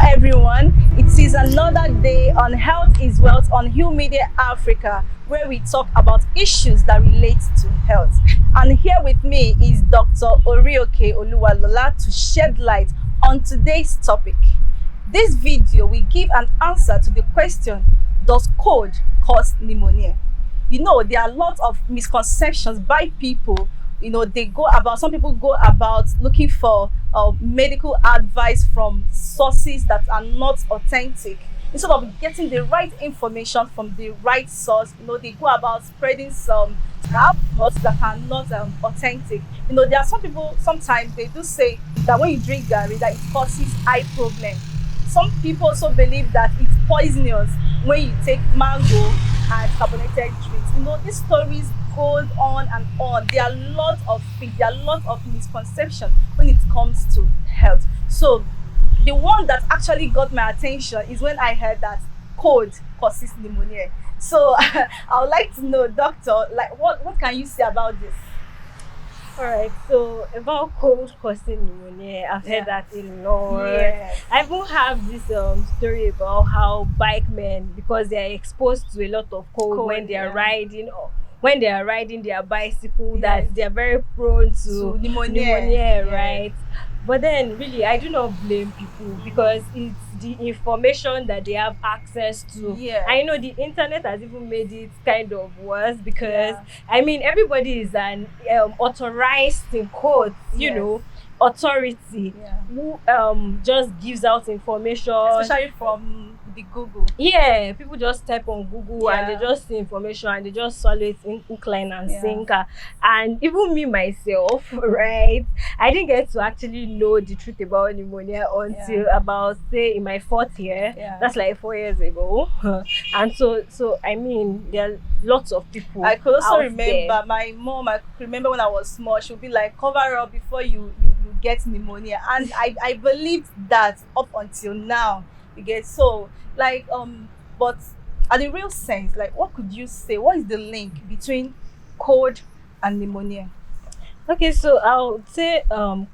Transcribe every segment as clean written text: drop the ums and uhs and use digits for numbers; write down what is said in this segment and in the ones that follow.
everyone. It is another day on Health is Wealth on Hill Media Africa, where we talk about issues that relate to health. And here with me is Dr. Orioke Oluwalola to shed light on today's topic. This video will give an answer to the question, does cold cause pneumonia? You know, there are a lot of misconceptions by people. You know, some people go about looking for medical advice from sources that are not authentic. Instead of getting the right information from the right source, you know, they go about spreading some thoughts that are not authentic. You know, there are some people, sometimes they do say that when you drink Gary, that it causes eye problem. Some people also believe that it's poisonous when you take mango and carbonated drinks. You know, these stories go on and on. There are a lot of things, there are a lot of misconceptions when it comes to health. So the one that actually got my attention is when I heard that cold causes pneumonia. So I would like to know, doctor, like what can you say about this? All right, so about cold causing pneumonia, I've heard that a lot. Yes. I even have this story about how bike men, because they are exposed to a lot of cold when they are riding, or when they are riding their bicycle, that they are very prone to pneumonia, right? But then, really, I do not blame people because it's the information that they have access to. Yeah. I know the internet has even made it kind of worse because, I mean, everybody is an authorized, in quotes, you know, authority who just gives out information. Especially from the Google. Yeah, people just type on Google and they just see information and they just swallow it in hook, line and sinker. And even me myself, right, I didn't get to actually know the truth about pneumonia until about, say, in my fourth year. That's like 4 years ago. And so I mean, there are lots of people. I could also remember there. my mom, I could remember when I was small, she would be like, cover up before you get pneumonia. And I believed that up until now. You get so like but at the real sense, like what could you say? What is the link between cold and pneumonia? Okay, so I would say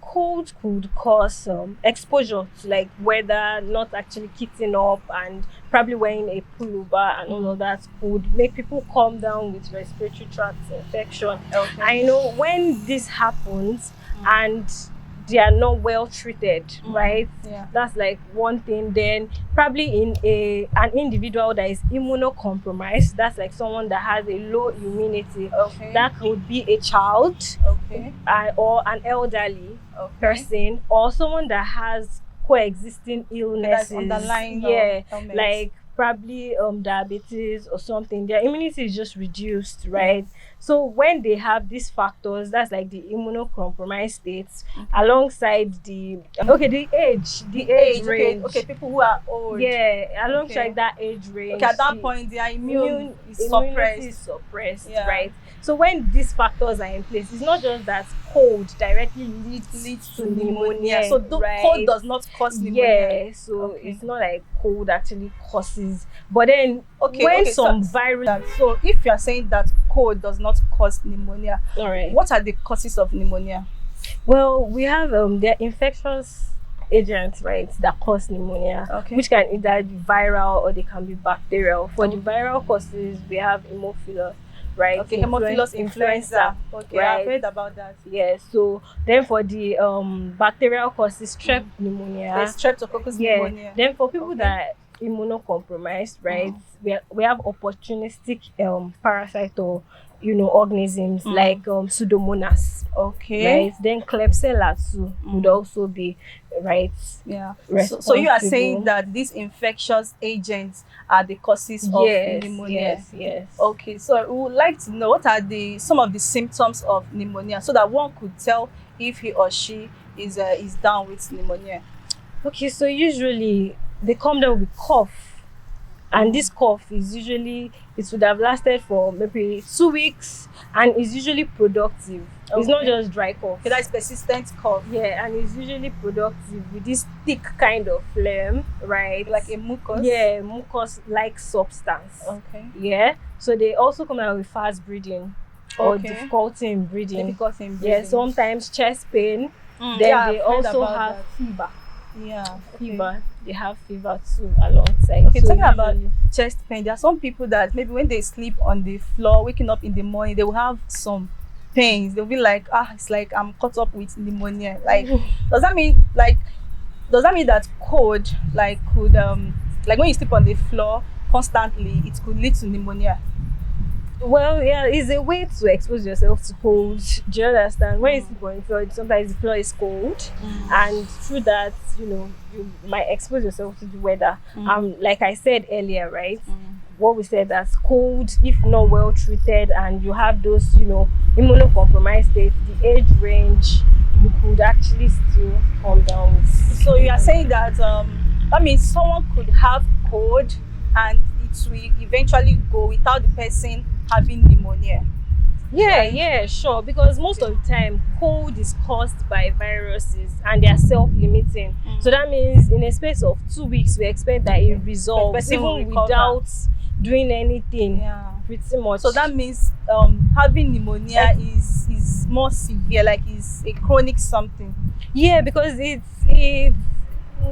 cold could cause exposure to like weather not actually heating up, and probably wearing a pullover and all of that could make people come down with respiratory tract infection. I know when this happens and they are not well treated, right? That's like one thing. Then probably in an individual that is immunocompromised, that's like someone that has a low immunity. That could be a child, or an elderly person, or someone that has coexisting illnesses, underlying like probably diabetes or something. Their immunity is just reduced, right? So when they have these factors, that's like the immunocompromised states, alongside the age range. Okay, people who are old. Alongside that age range. At that point, their immunity is suppressed, right? So when these factors are in place, it's not just that cold directly leads to pneumonia. So cold does not cause pneumonia. It's not like cold actually causes. But then virus. So if you are saying that cold does not cause pneumonia, what are the causes of pneumonia? Well, we have there are infectious agents, right, that cause pneumonia, which can either be viral or they can be bacterial. For the viral causes, we have Haemophilus, right? Haemophilus influenza. Right? I've heard about that. So then for the bacterial causes, strep pneumonia. Streptococcus pneumonia. Then for people that are immunocompromised, right, we have opportunistic parasite or organisms like Pseudomonas. Right. Then Klebsiella too would also be So you are saying that these infectious agents are the causes of pneumonia? Yes. Okay, so we would like to know what are some of the symptoms of pneumonia, so that one could tell if he or she is down with pneumonia. Okay, so usually they come down with cough. And this cough is usually, it would have lasted for maybe 2 weeks, and is usually productive. It's not just dry cough. That's persistent cough. And it's usually productive with this thick kind of phlegm, right? Like a mucus? Mucus-like substance. So they also come out with fast breathing or difficulty in breathing. Sometimes chest pain. Then they also have fever. Yeah. Okay. fever. They have fever too alongside. Okay, So talking about usually, chest pain, there are some people that maybe when they sleep on the floor, waking up in the morning, they will have some pains. They'll be like, it's like I'm caught up with pneumonia. Like, does that mean like does that mean that cold like could like when you sleep on the floor constantly, it could lead to pneumonia? well, yeah, it's a way to expose yourself to cold. Do you understand? When you Mm. sleep on the floor, sometimes the floor is cold, and through that, you might expose yourself to the weather. Like I said earlier, right? What we said as cold, if not well treated, and you have those, immunocompromised states, the age range, you could actually still come down with So you are saying pneumonia. that means someone could have cold and it will eventually go without the person having pneumonia, Yeah, right? yeah, sure. Because most of the time, cold is caused by viruses and they are self-limiting. So that means in a space of 2 weeks, we expect that it The resolves person will even recover. without doing anything. Yeah. Pretty much. So that means having pneumonia is more severe, like is a chronic something. Yeah, because it's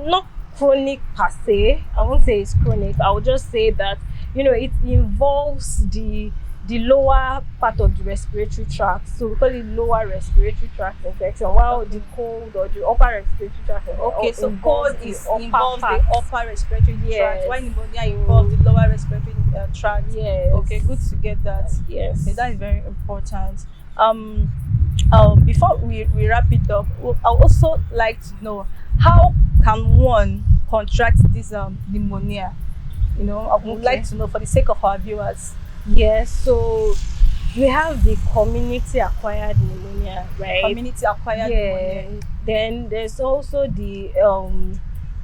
not chronic per se. I won't say it's chronic. I would just say that it involves the lower part of the respiratory tract. So we call it lower respiratory tract infection, while the Okay. cold or the upper respiratory tract Okay, so involves cold the is upper involves the part. upper respiratory tract, Yes. while pneumonia So involves the lower respiratory tract. yes. Okay, good to get that. Okay, Yes. that is very important. Um, before we wrap it up, I would also like to know how can one contract this pneumonia? I would like Okay. to know for the sake of our viewers. Yes. So we have the community acquired pneumonia, right? Community acquired pneumonia. Yeah. Then there's also the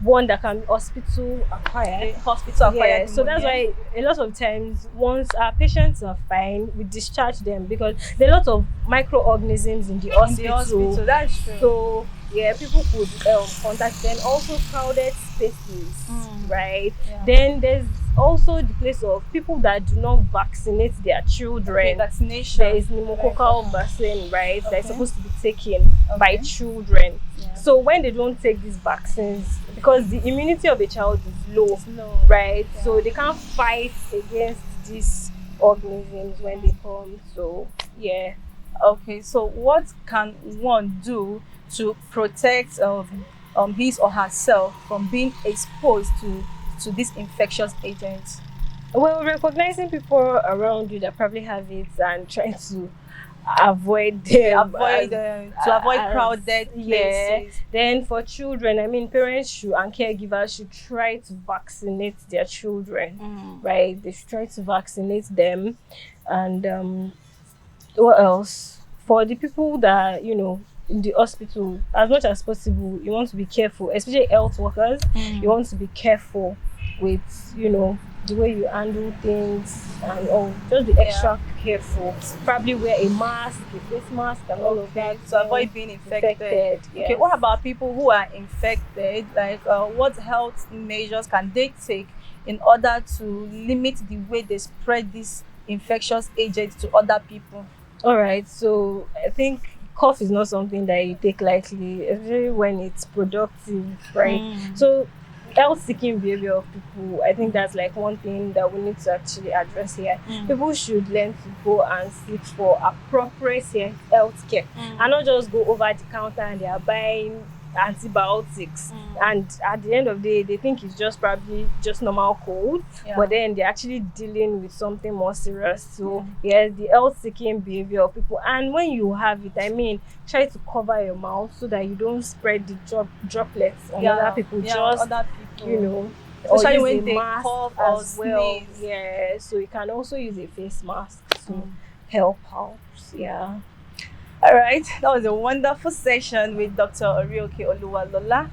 one that can be hospital acquired. Okay, hospital acquired Yeah, so that's pneumonia. why a lot of times once our patients are fine, we discharge them because there are a lot of microorganisms in the In the hospital. hospital, that's true. So yeah, people could contact them. Also crowded spaces, right? Yeah. Then there's also the place of people that do not vaccinate their Okay, children. vaccination. There is Very pneumococcal important. vaccine, right? That is Okay. supposed to be taken by Okay. children. Yeah. So when they don't take these vaccines, because the immunity of a child is low, It's low. right? Yeah. So they can't fight against these organisms when they come. So yeah. Okay, so what can one do to protect his or herself from being exposed to these infectious agents? Well, recognizing people around you that probably have it and trying to avoid them To avoid crowded yeah. places. Then for children, I mean, parents should and caregivers should try to vaccinate their children, right? They should try to vaccinate them. And what else? For the people that in the hospital, as much as possible, you want to be careful, especially health workers. You want to be careful with the way you handle things and just be extra careful. Probably wear a mask, a face mask, and all of that To avoid being infected. Yes. Okay, what about people who are infected? Like, what health measures can they take in order to limit the way they spread these infectious agents to other people? All right, so I think cough is not something that you take lightly, especially when it's productive, right? So health seeking behavior of people, I think that's like one thing that we need to actually address here. People should learn to go and seek for appropriate health care and not just go over the counter and they are buying antibiotics and at the end of the day they think it's just probably just normal cold, but then they're actually dealing with something more serious. So yes, the health seeking behavior of people, and when you have it, I mean, try to cover your mouth so that you don't spread the droplets on other people. Other people. Especially or when use they a mask cough or as well. sneeze. Yeah, so you can also use a face mask to help out. Yeah. All right, that was a wonderful session with Dr. Orioke Oluwalola.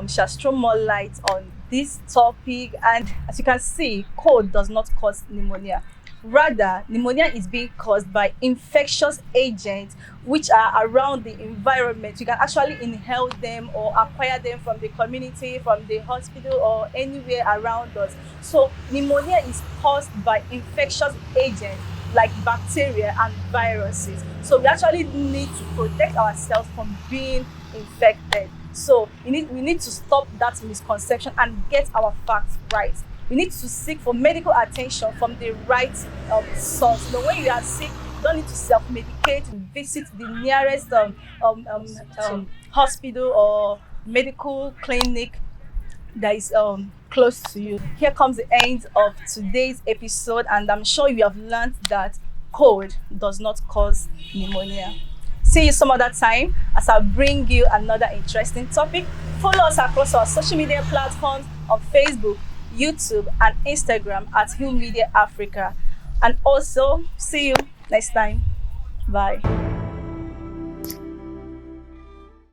She has thrown more light on this topic, and as you can see, cold does not cause pneumonia. Rather, pneumonia is being caused by infectious agents which are around the environment. You can actually inhale them or acquire them from the community, from the hospital, or anywhere around us. So pneumonia is caused by infectious agents like bacteria and viruses. So we actually need to protect ourselves from being infected. So we need to stop that misconception and get our facts right. We need to seek for medical attention from the right source. When you are sick, you don't need to self-medicate. Visit the nearest hospital or medical clinic that is close to you. Here comes the end of today's episode, and I'm sure you have learned that cold does not cause pneumonia. See you some other time as I bring you another interesting topic. Follow us across our social media platforms on Facebook, YouTube, and Instagram at Hill Media Africa. And also, see you next time. Bye.